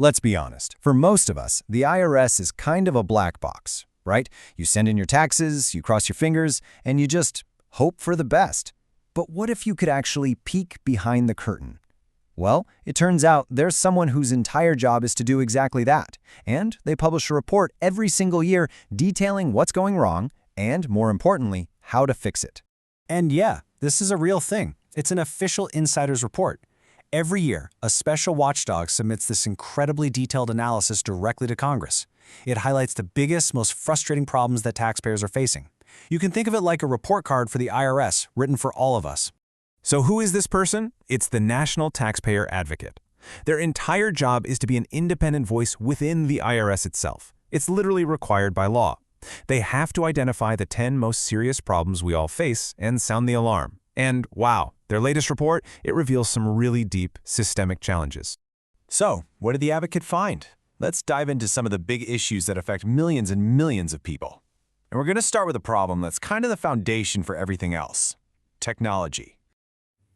Let's be honest, for most of us, the IRS is kind of a black box, right? You send in your taxes, you cross your fingers, and you just hope for the best. But what if you could actually peek behind the curtain? Well, it turns out there's someone whose entire job is to do exactly that, and they publish a report every single year detailing what's going wrong and, more importantly, how to fix it. And yeah, this is a real thing. It's an official insider's report. Every year, a special watchdog submits this incredibly detailed analysis directly to Congress. It highlights the biggest, most frustrating problems that taxpayers are facing. You can think of it like a report card for the IRS, written for all of us. So who is this person? It's the National Taxpayer Advocate. Their entire job is to be an independent voice within the IRS itself. It's literally required by law. They have to identify the 10 most serious problems we all face and sound the alarm. And wow, their latest report, it reveals some really deep systemic challenges. So, what did the advocate find? Let's dive into some of the big issues that affect millions and millions of people. And we're going to start with a problem that's kind of the foundation for everything else: technology.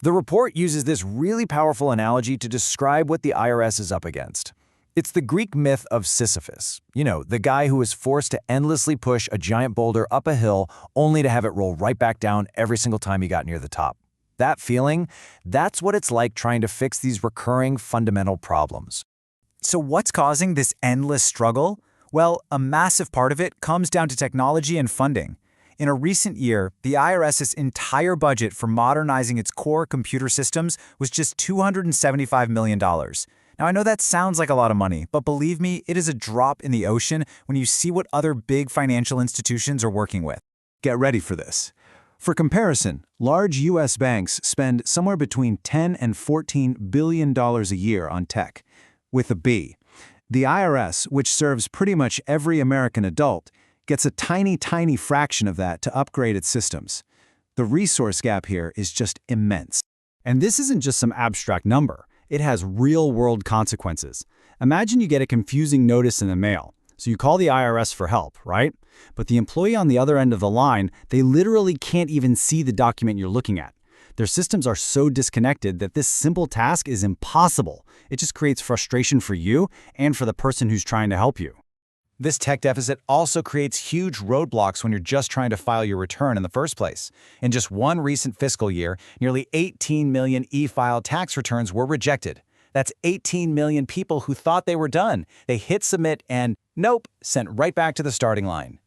The report uses this really powerful analogy to describe what the IRS is up against. It's the Greek myth of Sisyphus. You know, the guy who was forced to endlessly push a giant boulder up a hill only to have it roll right back down every single time he got near the top. That feeling, that's what it's like trying to fix these recurring fundamental problems. So what's causing this endless struggle? Well, a massive part of it comes down to technology and funding. In a recent year, the IRS's entire budget for modernizing its core computer systems was just $275 million. Now, I know that sounds like a lot of money, but believe me, it is a drop in the ocean when you see what other big financial institutions are working with. Get ready for this. For comparison, large U.S. banks spend somewhere between $10 and $14 billion a year on tech, with a B. The IRS, which serves pretty much every American adult, gets a tiny, tiny fraction of that to upgrade its systems. The resource gap here is just immense. And this isn't just some abstract number. It has real-world consequences. Imagine you get a confusing notice in the mail. So you call the IRS for help, right? But the employee on the other end of the line, they literally can't even see the document you're looking at. Their systems are so disconnected that this simple task is impossible. It just creates frustration for you and for the person who's trying to help you. This tech deficit also creates huge roadblocks when you're just trying to file your return in the first place. In just one recent fiscal year, nearly 18 million e-filed tax returns were rejected. That's 18 million people who thought they were done. They hit submit and, nope, sent right back to the starting line.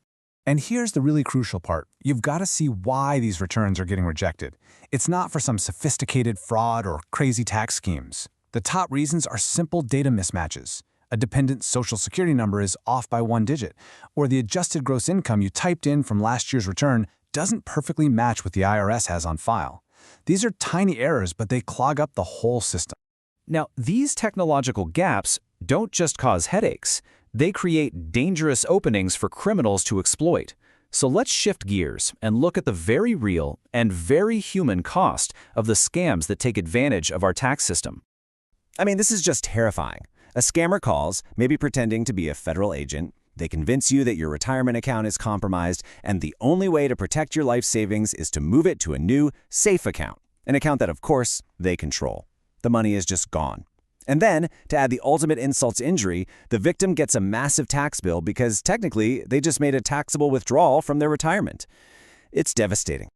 And here's the really crucial part. You've got to see why these returns are getting rejected. It's not for some sophisticated fraud or crazy tax schemes. The top reasons are simple data mismatches. A dependent social security number is off by 1 digit, or the adjusted gross income you typed in from last year's return doesn't perfectly match what the IRS has on file. These are tiny errors, but they clog up the whole system. Now, these technological gaps don't just cause headaches. They create dangerous openings for criminals to exploit. So let's shift gears and look at the very real and very human cost of the scams that take advantage of our tax system. I mean, this is just terrifying. A scammer calls, maybe pretending to be a federal agent. They convince you that your retirement account is compromised, and the only way to protect your life savings is to move it to a new, safe account, an account that, of course, they control. The money is just gone. And then, to add the ultimate insult to injury, the victim gets a massive tax bill because, technically, they just made a taxable withdrawal from their retirement. It's devastating.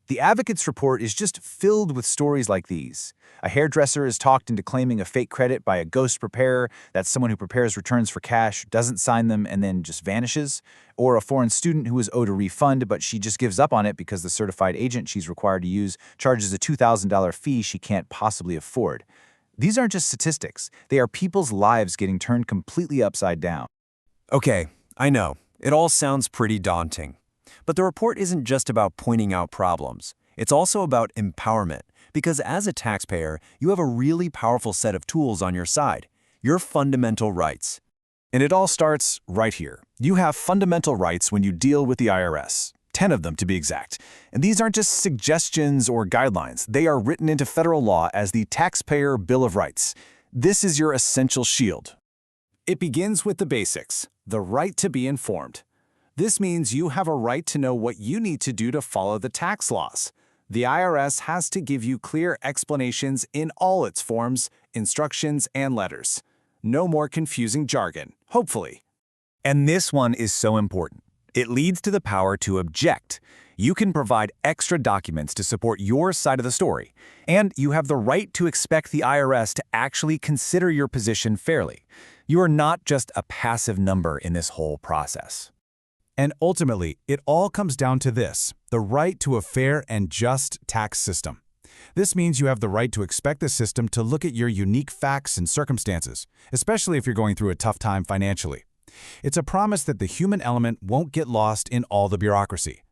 The advocate's report is just filled with stories like these. A hairdresser is talked into claiming a fake credit by a ghost preparer. That's someone who prepares returns for cash, doesn't sign them, and then just vanishes. Or a foreign student who is owed a refund, but she just gives up on it because the certified agent she's required to use charges a $2,000 fee she can't possibly afford. These aren't just statistics. They are people's lives getting turned completely upside down. Okay, I know. It all sounds pretty daunting. But the report isn't just about pointing out problems. It's also about empowerment, because as a taxpayer, you have a really powerful set of tools on your side, your fundamental rights. And it all starts right here. You have fundamental rights when you deal with the IRS, 10 of them to be exact. And these aren't just suggestions or guidelines. They are written into federal law as the Taxpayer Bill of Rights. This is your essential shield. It begins with the basics, the right to be informed. This means you have a right to know what you need to do to follow the tax laws. The IRS has to give you clear explanations in all its forms, instructions, and letters. No more confusing jargon, hopefully. And this one is so important. It leads to the power to object. You can provide extra documents to support your side of the story, and you have the right to expect the IRS to actually consider your position fairly. You are not just a passive number in this whole process. And ultimately, it all comes down to this: the right to a fair and just tax system. This means you have the right to expect the system to look at your unique facts and circumstances, especially if you're going through a tough time financially. It's a promise that the human element won't get lost in all the bureaucracy.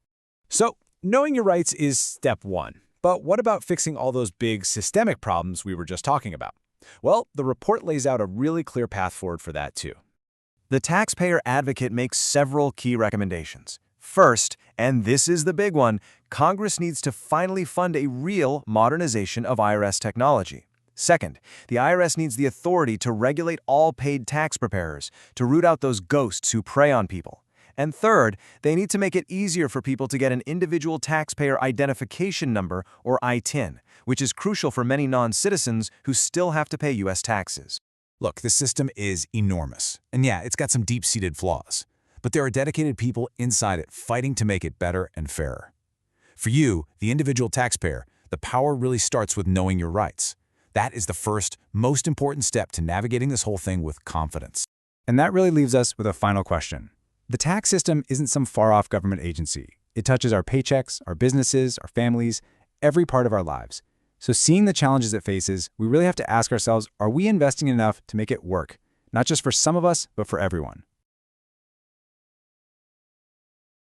So, knowing your rights is step one. But what about fixing all those big systemic problems we were just talking about? Well, the report lays out a really clear path forward for that too. The taxpayer advocate makes several key recommendations. First, and this is the big one, Congress needs to finally fund a real modernization of IRS technology. Second, the IRS needs the authority to regulate all paid tax preparers, to root out those ghosts who prey on people. And third, they need to make it easier for people to get an individual taxpayer identification number, or ITIN, which is crucial for many non-citizens who still have to pay U.S. taxes. Look, the system is enormous. And yeah, it's got some deep-seated flaws. But there are dedicated people inside it fighting to make it better and fairer. For you, the individual taxpayer, the power really starts with knowing your rights. That is the first, most important step to navigating this whole thing with confidence. And that really leaves us with a final question. The tax system isn't some far-off government agency. It touches our paychecks, our businesses, our families, every part of our lives. So seeing the challenges it faces, we really have to ask ourselves, are we investing enough to make it work? Not just for some of us, but for everyone.